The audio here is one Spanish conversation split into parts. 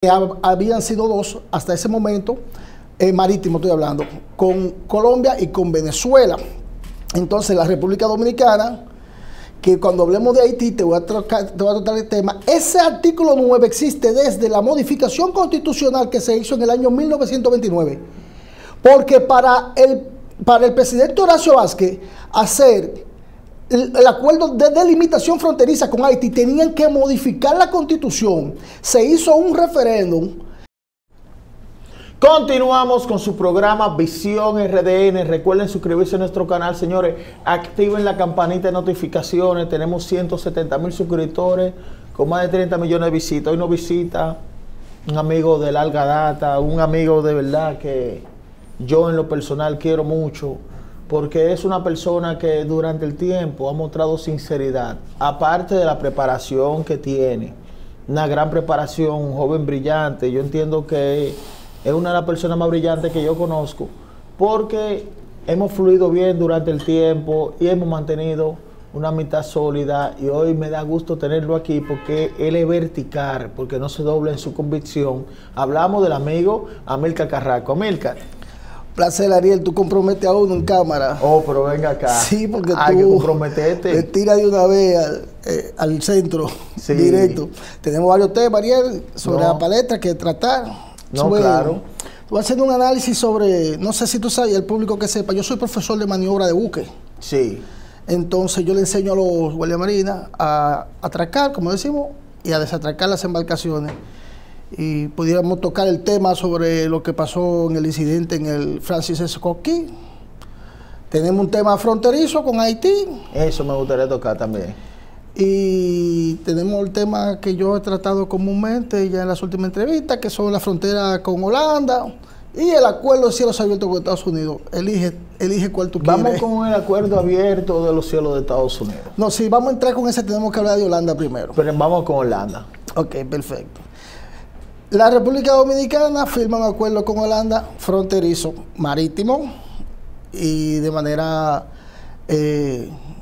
Habían sido dos hasta ese momento, marítimo estoy hablando, con Colombia y con Venezuela. Entonces la República Dominicana, que cuando hablemos de Haití te voy a tratar el tema, ese artículo 9 existe desde la modificación constitucional que se hizo en el año 1929, porque para el presidente Horacio Vázquez hacer el acuerdo de delimitación fronteriza con Haití tenían que modificar la constitución. Se hizo un referéndum. Continuamos con su programa Visión RDN. Recuerden suscribirse a nuestro canal, señores. Activen la campanita de notificaciones. Tenemos 170,000 suscriptores con más de 30 millones de visitas. Hoy nos visita un amigo de larga data, un amigo de verdad que yo en lo personal quiero mucho, porque es una persona que durante el tiempo ha mostrado sinceridad, aparte de la preparación que tiene, una gran preparación, un joven brillante. Yo entiendo que es una de las personas más brillantes que yo conozco, porque hemos fluido bien durante el tiempo y hemos mantenido una amistad sólida, y hoy me da gusto tenerlo aquí porque él es vertical, porque no se dobla en su convicción. Hablamos del amigo Amílcar Carrasco. Amílcar. Placer, Ariel, tú comprometes a uno en cámara. Oh, pero venga acá. Sí, porque hay que tú comprometerte. le tiras de una vez al centro, sí, directo. Tenemos varios temas, Ariel, sobre la palestra que tratar. No, claro. Voy haciendo un análisis sobre, no sé si tú sabes, el público que sepa, yo soy profesor de maniobra de buque. Sí. Entonces yo le enseño a los guardias marinas a atracar, como decimos, y a desatracar las embarcaciones. Y pudiéramos tocar el tema sobre lo que pasó en el incidente en el Francis Scott Key. Tenemos un tema fronterizo con Haití. Eso me gustaría tocar también. Y tenemos el tema que yo he tratado comúnmente ya en las últimas entrevistas, que son la frontera con Holanda y el acuerdo de cielos abiertos con Estados Unidos. Elige cuál tú quieres. Vamos con el acuerdo abierto de los cielos de Estados Unidos. No, si vamos a entrar con ese, tenemos que hablar de Holanda primero. Pero vamos con Holanda. Ok, perfecto. La República Dominicana firma un acuerdo con Holanda fronterizo marítimo y de manera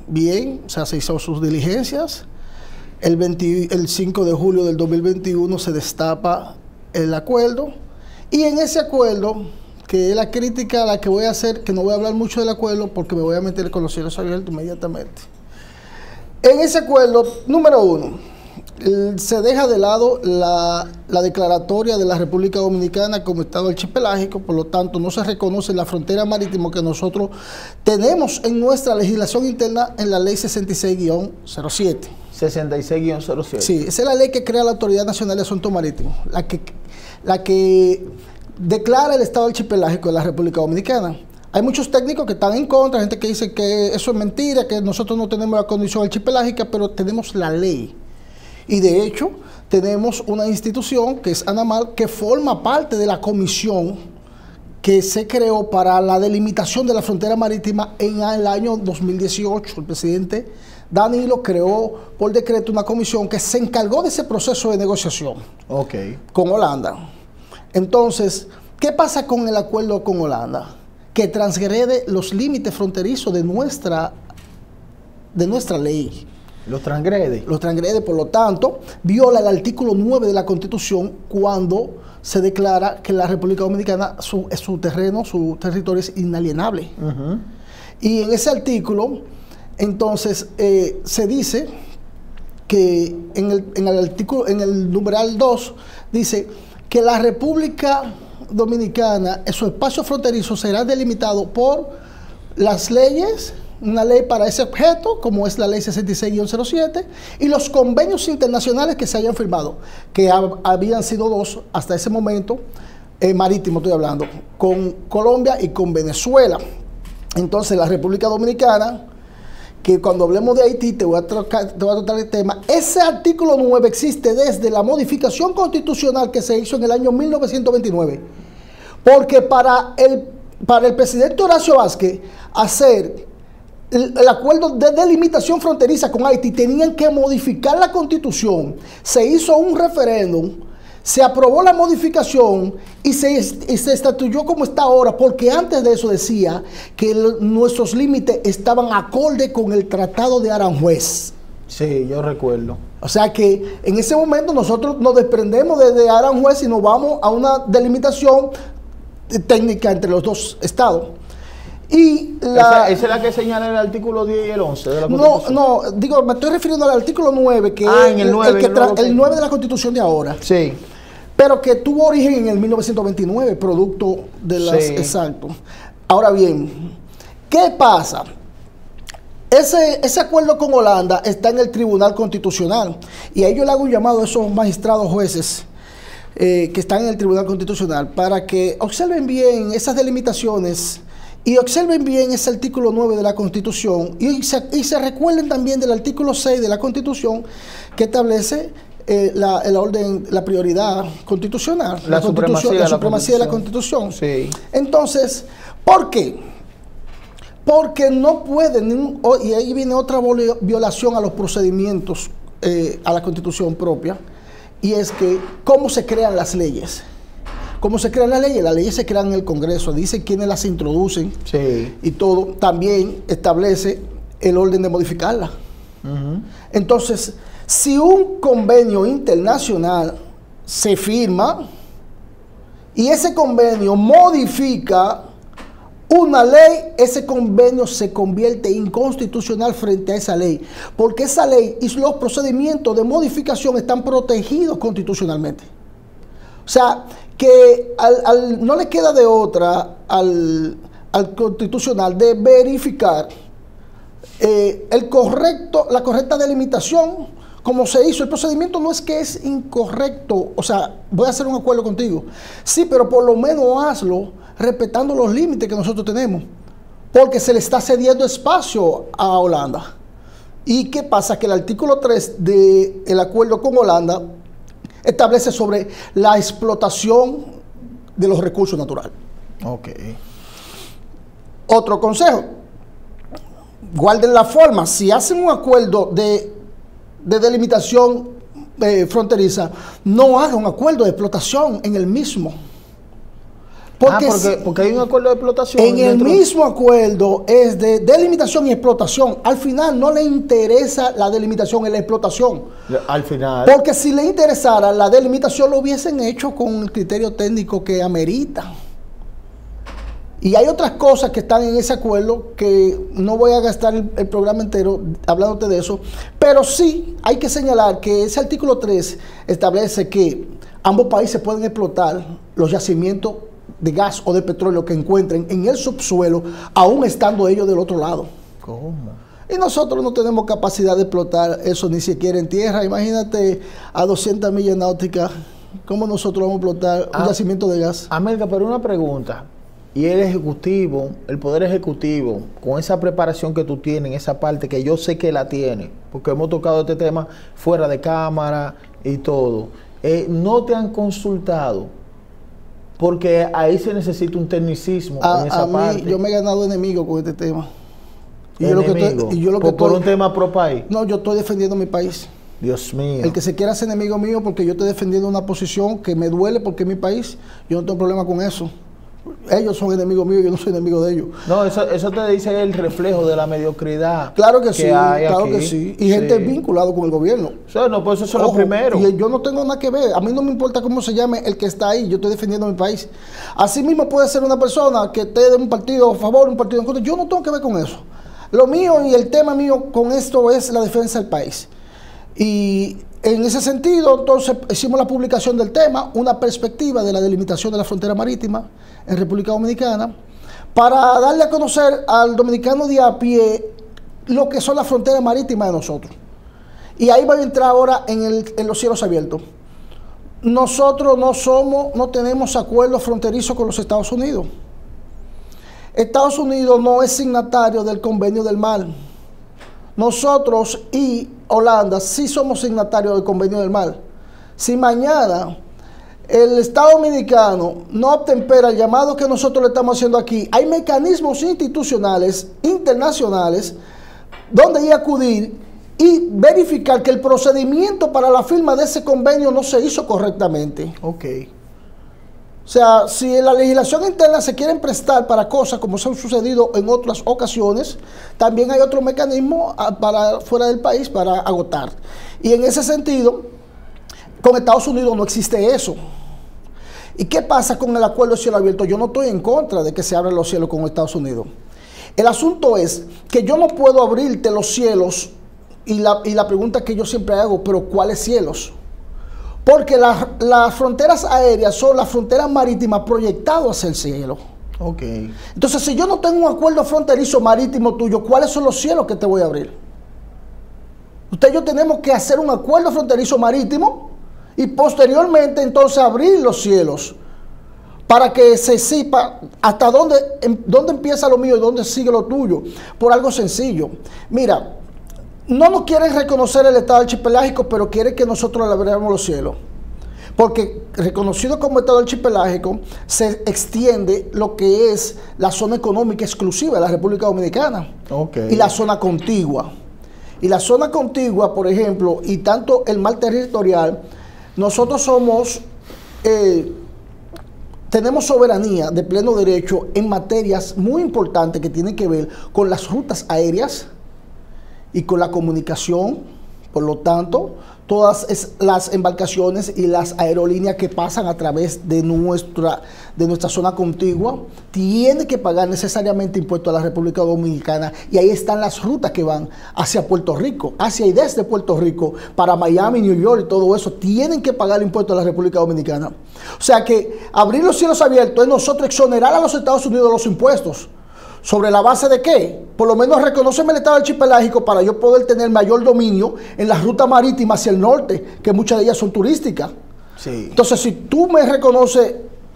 bien, o sea, se hizo sus diligencias. El 5 de julio del 2021 se destapa el acuerdo, y en ese acuerdo, que es la crítica a la que voy a hacer, que no voy a hablar mucho del acuerdo porque me voy a meter con los cielos abiertos inmediatamente. En ese acuerdo, número uno, se deja de lado la declaratoria de la República Dominicana como Estado archipelágico, por lo tanto no se reconoce la frontera marítima que nosotros tenemos en nuestra legislación interna en la ley 66-07. 66-07. Sí, esa es la ley que crea la Autoridad Nacional de Asuntos Marítimos, la que declara el Estado archipelágico de la República Dominicana. Hay muchos técnicos que están en contra, gente que dice que eso es mentira, que nosotros no tenemos la condición archipelágica, pero tenemos la ley. Y de hecho, tenemos una institución que es ANAMAR, que forma parte de la comisión que se creó para la delimitación de la frontera marítima en el año 2018. El presidente Danilo creó por decreto una comisión que se encargó de ese proceso de negociación con Holanda. Entonces, ¿qué pasa con el acuerdo con Holanda? Que transgrede los límites fronterizos de nuestra ley. Los transgrede. Los transgrede, por lo tanto, viola el artículo 9 de la Constitución cuando se declara que la República Dominicana, su terreno, su territorio es inalienable. Y en ese artículo, entonces, se dice que en el numeral 2, dice que la República Dominicana, en su espacio fronterizo, será delimitado por las leyes, una ley para ese objeto, como es la ley 66-07, y los convenios internacionales que se hayan firmado, que habían sido dos hasta ese momento, marítimo estoy hablando, con Colombia y con Venezuela. Entonces la República Dominicana, que cuando hablemos de Haití te voy a tratar el tema, ese artículo 9 existe desde la modificación constitucional que se hizo en el año 1929, porque para el presidente Horacio Vázquez hacer el acuerdo de delimitación fronteriza con Haití tenían que modificar la constitución. Se hizo un referéndum, se aprobó la modificación y se estatuyó como está ahora, porque antes de eso decía que nuestros límites estaban acorde con el Tratado de Aranjuez. Sí, yo recuerdo. O sea que en ese momento nosotros nos desprendemos de Aranjuez y nos vamos a una delimitación técnica entre los dos estados. Y esa es la que señala el artículo 10 y el 11 de la Constitución. No, digo, me estoy refiriendo al artículo 9, que en es el 9, el 9 de la Constitución de ahora. Sí. Pero que tuvo origen en el 1929, producto de las... Sí. Exacto. Ahora bien, ¿qué pasa? Ese acuerdo con Holanda está en el Tribunal Constitucional. Y ahí yo le hago un llamado a esos magistrados jueces que están en el Tribunal Constitucional para que observen bien esas delimitaciones y observen bien ese artículo 9 de la Constitución y se recuerden también del artículo 6 de la Constitución que establece la prioridad constitucional, la supremacía de la Constitución. Sí. Entonces, ¿por qué? Porque no pueden, y ahí viene otra violación a los procedimientos, a la Constitución propia, y es que cómo se crean las leyes. ¿Cómo se crean las leyes se crean en el Congreso, dice quiénes las introducen, Sí. y todo, también establece el orden de modificarla. Entonces, si un convenio internacional se firma y ese convenio modifica una ley, ese convenio se convierte inconstitucional frente a esa ley, porque esa ley y los procedimientos de modificación están protegidos constitucionalmente. O sea, que no le queda de otra al constitucional de verificar la correcta delimitación, como se hizo. El procedimiento no es que es incorrecto, o sea, voy a hacer un acuerdo contigo, sí, pero por lo menos hazlo respetando los límites que nosotros tenemos, porque se le está cediendo espacio a Holanda. ¿Y qué pasa? Que el artículo 3 del acuerdo con Holanda establece sobre la explotación de los recursos naturales. Ok. Otro consejo: guarden la forma. Si hacen un acuerdo de delimitación fronteriza, no hagan un acuerdo de explotación en el mismo. Porque hay un acuerdo de explotación. En el mismo acuerdo es de delimitación y explotación. Al final no le interesa la delimitación y la explotación. Al final. Porque si le interesara la delimitación, lo hubiesen hecho con el criterio técnico que amerita. Y hay otras cosas que están en ese acuerdo que no voy a gastar el programa entero hablándote de eso, pero sí hay que señalar que ese artículo 3 establece que ambos países pueden explotar los yacimientos de gas o de petróleo que encuentren en el subsuelo, aún estando ellos del otro lado. ¿Cómo? Y nosotros no tenemos capacidad de explotar eso ni siquiera en tierra. Imagínate a 200 millas náuticas, ¿cómo nosotros vamos a explotar un yacimiento de gas? América, pero una pregunta. Y el Ejecutivo, el Poder Ejecutivo, con esa preparación que tú tienes, esa parte que yo sé que la tiene, porque hemos tocado este tema fuera de cámara y todo, ¿no te han consultado? Porque ahí se necesita un tecnicismo en esa parte. Yo me he ganado enemigos con este tema. ¿Por un tema pro país? No, yo estoy defendiendo mi país. Dios mío. El que se quiera hacer enemigo mío porque yo estoy defendiendo una posición que me duele porque es mi país, yo no tengo problema con eso. Ellos son enemigos míos, yo no soy enemigo de ellos. No, eso te dice el reflejo de la mediocridad. Claro que sí, hay claro aquí. que sí. Y gente vinculada con el gobierno. No, pues esos son los primeros. Y yo no tengo nada que ver. A mí no me importa cómo se llame el que está ahí. Yo estoy defendiendo mi país. Así mismo puede ser una persona que esté de un partido a favor, un partido en contra. Yo no tengo que ver con eso. Lo mío y el tema mío con esto es la defensa del país. Y en ese sentido, entonces, hicimos la publicación del tema, una perspectiva de la delimitación de la frontera marítima en República Dominicana, para darle a conocer al dominicano de a pie lo que son las fronteras marítimas de nosotros. Y ahí voy a entrar ahora en los cielos abiertos. Nosotros no tenemos acuerdos fronterizos con los Estados Unidos. Estados Unidos no es signatario del Convenio del Mar. Nosotros y Holanda sí somos signatarios del Convenio del Mar. Si mañana el Estado Dominicano no obtempera el llamado que nosotros le estamos haciendo aquí, hay mecanismos institucionales, internacionales, donde ir a acudir y verificar que el procedimiento para la firma de ese convenio no se hizo correctamente. Ok. O sea, si en la legislación interna se quieren prestar para cosas como se han sucedido en otras ocasiones, también hay otro mecanismo para fuera del país para agotar. Y en ese sentido, con Estados Unidos no existe eso. ¿Y qué pasa con el acuerdo de cielo abierto? Yo no estoy en contra de que se abran los cielos con Estados Unidos. El asunto es que yo no puedo abrirte los cielos y la pregunta que yo siempre hago, pero ¿cuáles cielos? Porque las fronteras aéreas son las fronteras marítimas proyectadas hacia el cielo. Ok. Entonces, si yo no tengo un acuerdo fronterizo marítimo tuyo, ¿cuáles son los cielos que te voy a abrir? Usted y yo tenemos que hacer un acuerdo fronterizo marítimo y posteriormente entonces abrir los cielos para que se sepa hasta dónde empieza lo mío y dónde sigue lo tuyo. Por algo sencillo. Mira, no nos quieren reconocer el estado archipelágico, pero quieren que nosotros le abramos los cielos. Porque reconocido como estado archipelágico, se extiende lo que es la zona económica exclusiva de la República Dominicana. Okay. Y la zona contigua. Y la zona contigua, por ejemplo, y tanto el mar territorial, nosotros somos, tenemos soberanía de pleno derecho en materias muy importantes que tienen que ver con las rutas aéreas y con la comunicación. Por lo tanto, todas las embarcaciones y las aerolíneas que pasan a través de nuestra zona contigua tienen que pagar necesariamente impuestos a la República Dominicana, y ahí están las rutas que van hacia Puerto Rico, hacia y desde Puerto Rico para Miami, New York y todo eso, tienen que pagar impuestos a la República Dominicana. O sea que abrir los cielos abiertos es nosotros exonerar a los Estados Unidos de los impuestos. ¿Sobre la base de qué? Por lo menos reconóceme el estado archipelágico para yo poder tener mayor dominio en las rutas marítimas hacia el norte, que muchas de ellas son turísticas. Sí. Entonces, si tú me reconoces,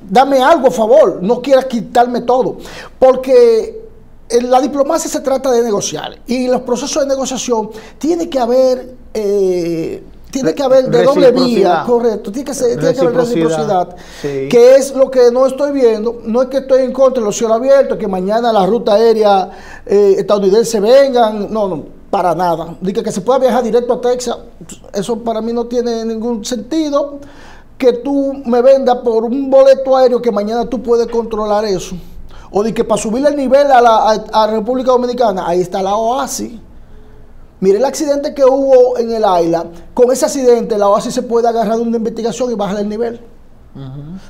dame algo, a favor, no quieras quitarme todo. Porque en la diplomacia se trata de negociar, y en los procesos de negociación tiene que haber de doble vía, correcto, tiene que haber reciprocidad, sí. Que es lo que no estoy viendo. No es que estoy en contra de los cielos abiertos, que mañana la ruta aérea estadounidense vengan, no, para nada. Dice que se pueda viajar directo a Texas, eso para mí no tiene ningún sentido. Que tú me vendas por un boleto aéreo que mañana tú puedes controlar eso, o de que para subir el nivel a la República Dominicana, ahí está la OASI. Mire el accidente que hubo en el Aila. Con ese accidente la OASI se puede agarrar de una investigación y bajar el nivel.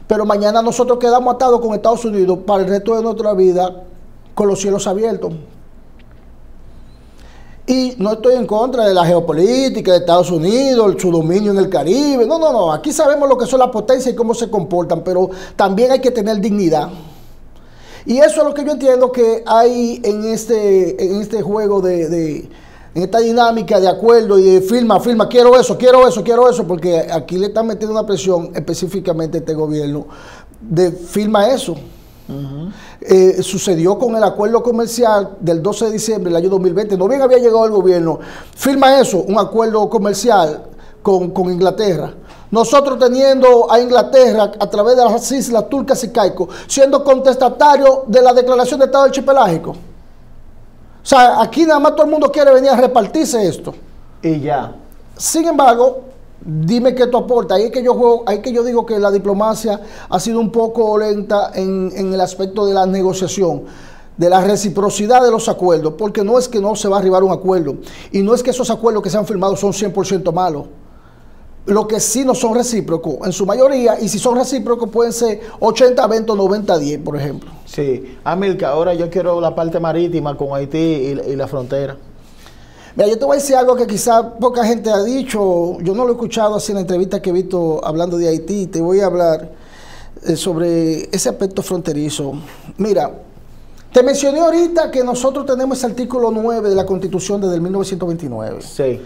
Pero mañana nosotros quedamos atados con Estados Unidos para el resto de nuestra vida con los cielos abiertos. Y no estoy en contra de la geopolítica de Estados Unidos, su dominio en el Caribe. No. Aquí sabemos lo que son las potencias y cómo se comportan, pero también hay que tener dignidad. Y eso es lo que yo entiendo que hay en este juego en esta dinámica de acuerdo y de firma, quiero eso, porque aquí le están metiendo una presión específicamente a este gobierno de firma eso. Sucedió con el acuerdo comercial del 12 de diciembre del año 2020, no bien había llegado el gobierno, firma eso, un acuerdo comercial con Inglaterra. Nosotros teniendo a Inglaterra a través de las islas Turcas y Caicos, siendo contestatario de la declaración de estado archipelágico. O sea, aquí nada más todo el mundo quiere venir a repartirse esto. Y ya. Sin embargo, dime qué tú aportas. Ahí que yo digo que la diplomacia ha sido un poco lenta en el aspecto de la negociación, de la reciprocidad de los acuerdos, porque no es que no se va a arribar un acuerdo, y no es que esos acuerdos que se han firmado son 100% malos. Lo que sí no son recíprocos, en su mayoría, y si son recíprocos pueden ser 80-20 o 90-10, por ejemplo. Sí. Amilcar, ahora yo quiero la parte marítima con Haití y la frontera. Mira, yo te voy a decir algo que quizá poca gente ha dicho, yo no lo he escuchado así en la entrevista que he visto hablando de Haití. Te voy a hablar sobre ese aspecto fronterizo. Mira, te mencioné ahorita que nosotros tenemos ese artículo 9 de la Constitución desde el 1929. Sí.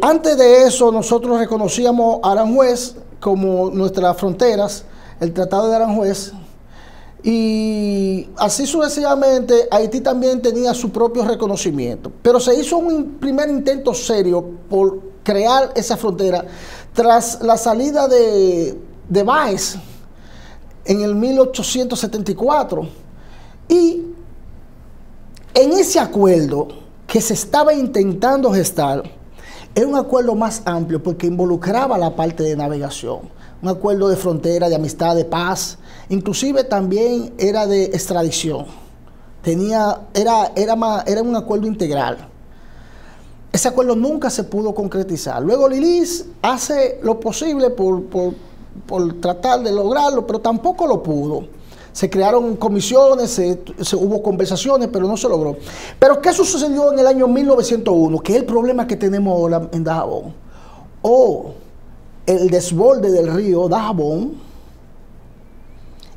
Antes de eso, nosotros reconocíamos a Aranjuez como nuestras fronteras, el Tratado de Aranjuez, y así sucesivamente. Haití también tenía su propio reconocimiento, pero se hizo un primer intento serio por crear esa frontera tras la salida de Báez en el 1874, y en ese acuerdo que se estaba intentando gestar, era un acuerdo más amplio porque involucraba la parte de navegación. un acuerdo de frontera, de amistad, de paz, inclusive también era de extradición. Era un acuerdo integral. Ese acuerdo nunca se pudo concretizar. Luego Lilis hace lo posible por tratar de lograrlo, pero tampoco lo pudo. Se crearon comisiones, hubo conversaciones, pero no se logró. Pero ¿qué sucedió en el año 1901? Que es el problema que tenemos ahora en Dajabón. El desborde del río Dajabón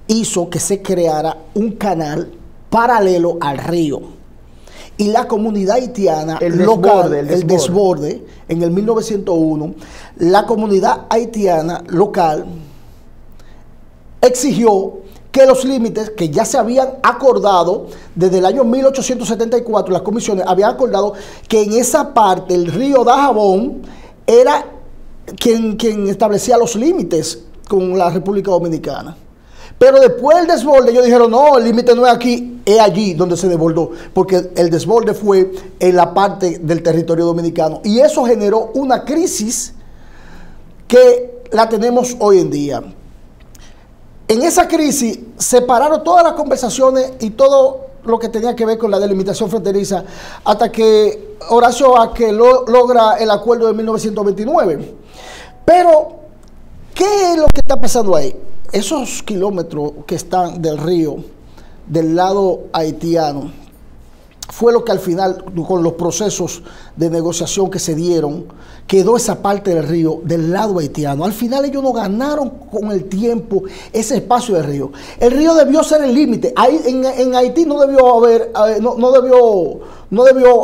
hizo que se creara un canal paralelo al río. Y la comunidad haitiana local, el desborde, en el 1901, la comunidad haitiana local exigió que los límites que ya se habían acordado desde el año 1874, las comisiones habían acordado que en esa parte el río Dajabón era quien establecía los límites con la República Dominicana. Pero después del desborde ellos dijeron, no, el límite no es aquí, es allí donde se desbordó, porque el desborde fue en la parte del territorio dominicano. Y eso generó una crisis que la tenemos hoy en día. En esa crisis se pararon todas las conversaciones y todo lo que tenía que ver con la delimitación fronteriza hasta que Horacio Vázquez logra el acuerdo de 1929. Pero, ¿qué es lo que está pasando ahí? Esos kilómetros que están del río, del lado haitiano, fue lo que al final, con los procesos de negociación que se dieron, quedó esa parte del río del lado haitiano. Al final ellos no ganaron con el tiempo ese espacio del río. El río debió ser el límite. En Haití no debió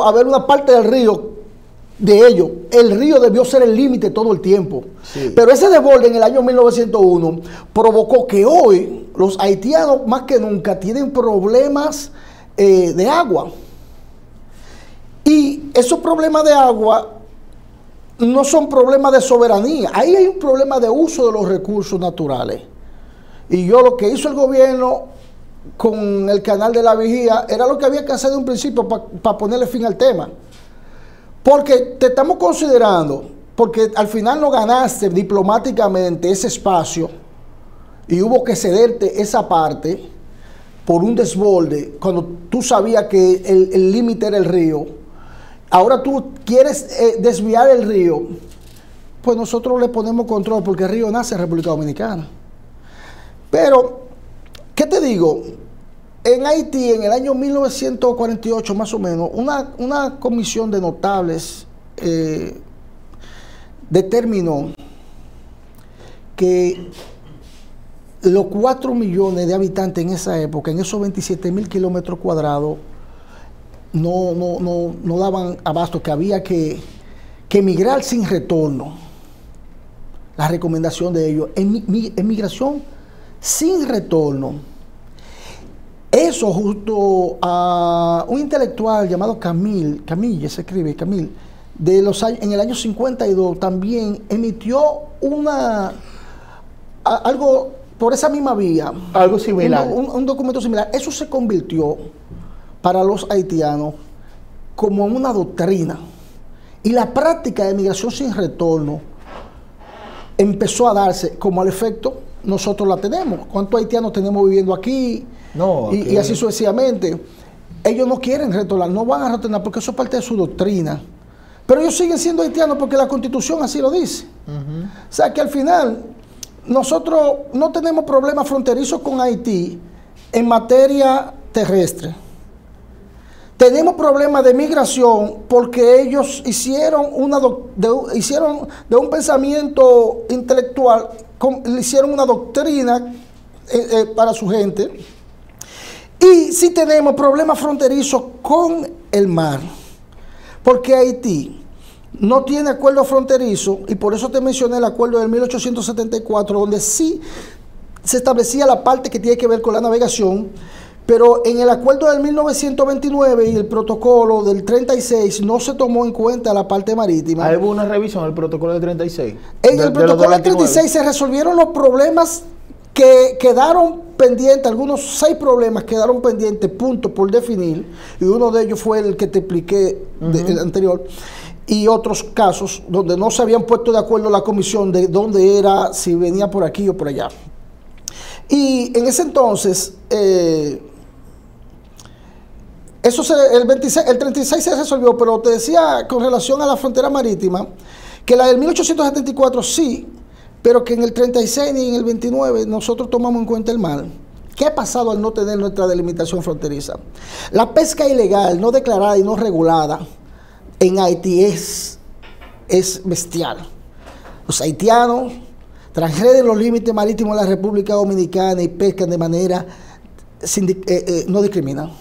haber una parte del río de ellos. El río debió ser el límite todo el tiempo. Sí. Pero ese desborde en el año 1901 provocó que hoy los haitianos más que nunca tienen problemas de agua. Y esos problemas de agua no son problemas de soberanía. Ahí hay un problema de uso de los recursos naturales. Y lo que hizo el gobierno con el canal de la Vigía era lo que había que hacer de un principio para ponerle fin al tema. Porque te estamos considerando, porque al final no ganaste diplomáticamente ese espacio y hubo que cederte esa parte por un desborde cuando tú sabías que el límite era el río. Ahora tú quieres desviar el río, pues nosotros le ponemos control porque el río nace en República Dominicana. Pero, ¿qué te digo? En Haití, en el año 1948 más o menos, una comisión de notables determinó que los 4 millones de habitantes en esa época, en esos 27.000 kilómetros cuadrados, no daban abasto, que había que emigrar sin retorno. La recomendación de ellos, emigración sin retorno. Eso junto a un intelectual llamado Camille se escribe Camille, en el año 52 también emitió algo por esa misma vía. Algo similar. Un documento similar. Eso se convirtió para los haitianos como una doctrina. Y la práctica de migración sin retorno empezó a darse como al efecto nosotros la tenemos. ¿Cuántos haitianos tenemos viviendo aquí? No, y así sucesivamente. Ellos no quieren retornar, no van a retornar porque eso es parte de su doctrina. Pero ellos siguen siendo haitianos porque la Constitución así lo dice. O sea que al final nosotros no tenemos problemas fronterizos con Haití en materia terrestre. Tenemos problemas de migración porque ellos hicieron de un pensamiento intelectual, hicieron una doctrina para su gente. Y sí tenemos problemas fronterizos con el mar, porque Haití no tiene acuerdo fronterizo, y por eso te mencioné el acuerdo del 1874, donde sí se establecía la parte que tiene que ver con la navegación, pero en el acuerdo del 1929 y el protocolo del 36 no se tomó en cuenta la parte marítima. ¿Hay una revisión del protocolo del 36? En el protocolo del 36 se resolvieron los problemas que quedaron pendientes, algunos 6 problemas quedaron pendientes, puntos por definir, y uno de ellos fue el que te expliqué el anterior. y otros casos donde no se habían puesto de acuerdo la comisión de dónde era, si venía por aquí o por allá. Y en ese entonces, el 36 se resolvió, pero te decía con relación a la frontera marítima, que la del 1874 sí, pero que en el 36 y en el 29 nosotros tomamos en cuenta el mar. ¿Qué ha pasado al no tener nuestra delimitación fronteriza? La pesca ilegal, no declarada y no regulada en Haití es bestial. Los haitianos transgreden los límites marítimos de la República Dominicana y pescan de manera no discriminan.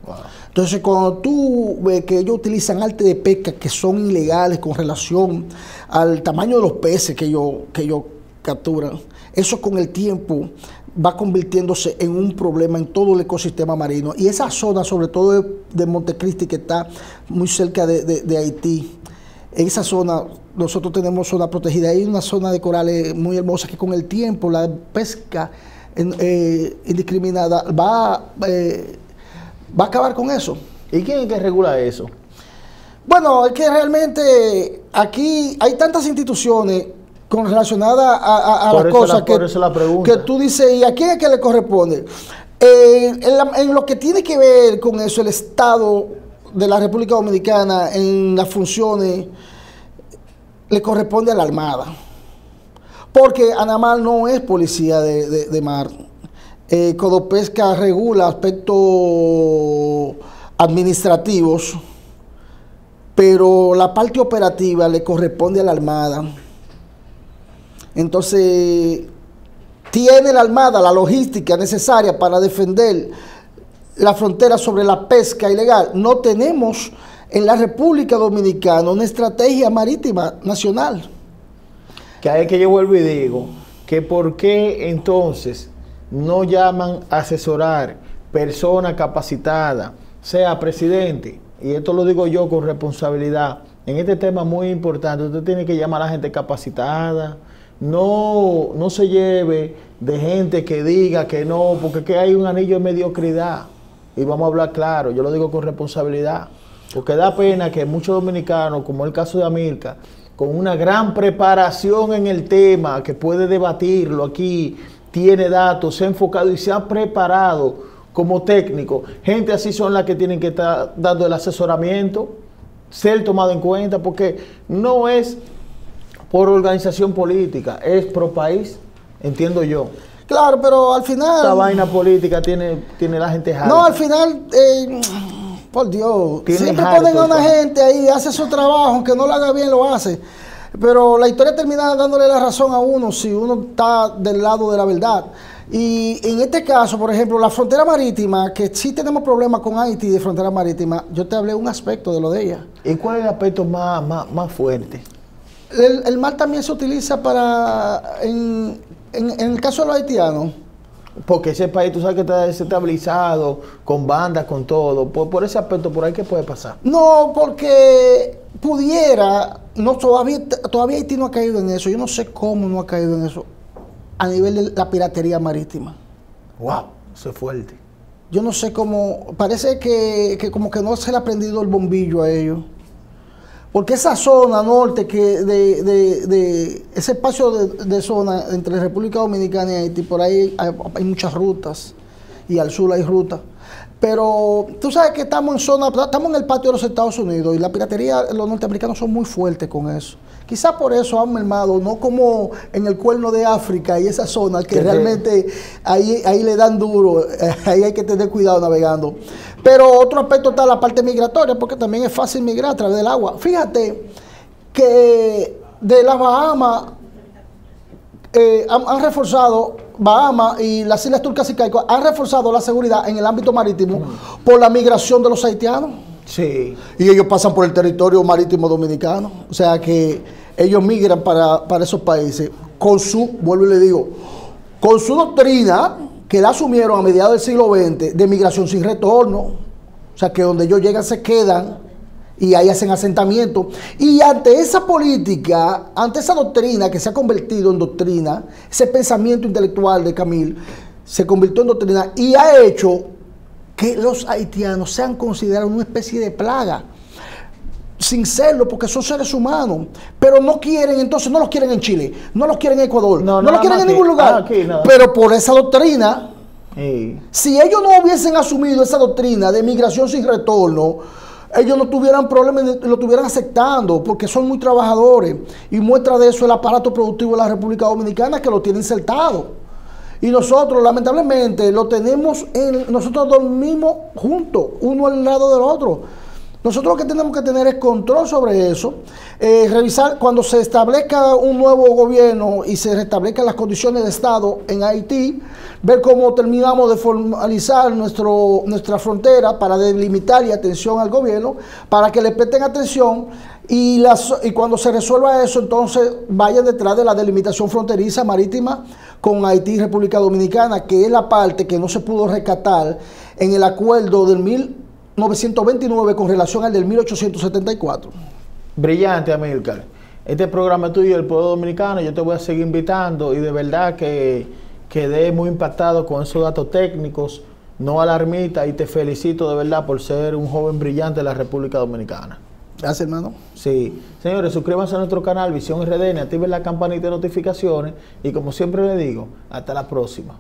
Wow. Entonces, cuando tú ves que ellos utilizan artes de pesca que son ilegales con relación al tamaño de los peces que ellos capturan, eso con el tiempo va convirtiéndose en un problema en todo el ecosistema marino. Y esa zona, sobre todo de Montecristi, que está muy cerca de Haití, en esa zona nosotros tenemos zona protegida. Hay una zona de corales muy hermosa que con el tiempo la pesca indiscriminada va a acabar con eso. ¿Y quién es que regula eso? Bueno, es que realmente aquí hay tantas instituciones relacionadas a las cosas que tú dices, ¿y a quién es que le corresponde? En lo que tiene que ver con eso, el Estado de la República Dominicana, en las funciones, le corresponde a la Armada. Porque ANAMAR no es policía de mar. Codopesca regula aspectos administrativos, pero la parte operativa le corresponde a la Armada. Entonces, tiene la Armada la logística necesaria para defender la frontera sobre la pesca ilegal. No tenemos en la República Dominicana una estrategia marítima nacional. Que ahí es que yo vuelvo y digo, que por qué entonces no llaman a asesorar persona capacitada, sea presidente, y esto lo digo yo con responsabilidad, en este tema muy importante, usted tiene que llamar a la gente capacitada, no se lleve de gente que diga que no, porque que hay un anillo de mediocridad, y vamos a hablar claro, yo lo digo con responsabilidad, porque da pena que muchos dominicanos, como el caso de Amílcar, con una gran preparación en el tema, que puede debatirlo aquí, tiene datos, se ha enfocado y se ha preparado como técnico. Gente así son las que tienen que estar dando el asesoramiento, ser tomado en cuenta, porque no es por organización política, es pro país, entiendo yo. Claro, pero al final... Esta vaina política tiene la gente harta. No, al final, por Dios, siempre ponen a una gente ahí, hace su trabajo, aunque no lo haga bien, lo hace. Pero la historia termina dándole la razón a uno si uno está del lado de la verdad. Y en este caso, por ejemplo, la frontera marítima, que sí tenemos problemas con Haití de frontera marítima, yo te hablé un aspecto de lo de ella. ¿Y cuál es el aspecto más fuerte? El mar también se utiliza para, en el caso de los haitianos. Porque ese país, tú sabes que está desestabilizado, con bandas, con todo. Por ese aspecto, ¿por ahí qué puede pasar? No, porque pudiera, no, todavía Haití no ha caído en eso. Yo no sé cómo no ha caído en eso a nivel de la piratería marítima. Wow, eso es fuerte. Yo no sé cómo, parece que como que no se le ha prendido el bombillo a ellos. Porque esa zona norte, ese espacio de zona entre República Dominicana y Haití, por ahí hay muchas rutas, y al sur hay rutas. Pero tú sabes que estamos en el patio de los Estados Unidos, y la piratería, los norteamericanos son muy fuertes con eso. Quizás por eso han mermado, no como en el Cuerno de África y esa zona que realmente ahí le dan duro, ahí hay que tener cuidado navegando. Pero otro aspecto está la parte migratoria, porque también es fácil migrar a través del agua. Fíjate que de las Bahamas han reforzado, Bahamas y las Islas Turcas y Caicos han reforzado la seguridad en el ámbito marítimo por la migración de los haitianos. Sí. Y ellos pasan por el territorio marítimo dominicano. O sea que ellos migran para esos países con su, vuelvo y le digo, con su doctrina que la asumieron a mediados del siglo XX de migración sin retorno. O sea que donde ellos llegan se quedan y ahí hacen asentamiento. Y ante esa política, ante esa doctrina que se ha convertido en doctrina, ese pensamiento intelectual de Camil se convirtió en doctrina y ha hecho que los haitianos sean considerados una especie de plaga. sin serlo, porque son seres humanos, pero no quieren, entonces no los quieren en Chile, no los quieren en Ecuador, no los quieren en ningún lugar, pero por esa doctrina, si ellos no hubiesen asumido esa doctrina de migración sin retorno, ellos no tuvieran problemas, lo estuvieran aceptando, porque son muy trabajadores, y muestra de eso el aparato productivo de la República Dominicana, que lo tiene insertado. Y nosotros, lamentablemente, nosotros dormimos juntos, uno al lado del otro. Nosotros lo que tenemos que tener es control sobre eso, revisar cuando se establezca un nuevo gobierno y se restablezcan las condiciones de Estado en Haití, ver cómo terminamos de formalizar nuestra frontera para delimitar y atención al gobierno, para que le presten atención y cuando se resuelva eso, entonces vayan detrás de la delimitación fronteriza marítima con Haití y República Dominicana, que es la parte que no se pudo rescatar en el acuerdo del 1929 con relación al del 1874. Brillante, Amílcar. Este programa es tuyo, el pueblo dominicano. Yo te voy a seguir invitando y de verdad que quedé muy impactado con esos datos técnicos, no alarmistas, y te felicito de verdad por ser un joven brillante de la República Dominicana. Gracias, hermano. Sí. Señores, suscríbanse a nuestro canal Visión RDN, activen la campanita de notificaciones y como siempre les digo, hasta la próxima.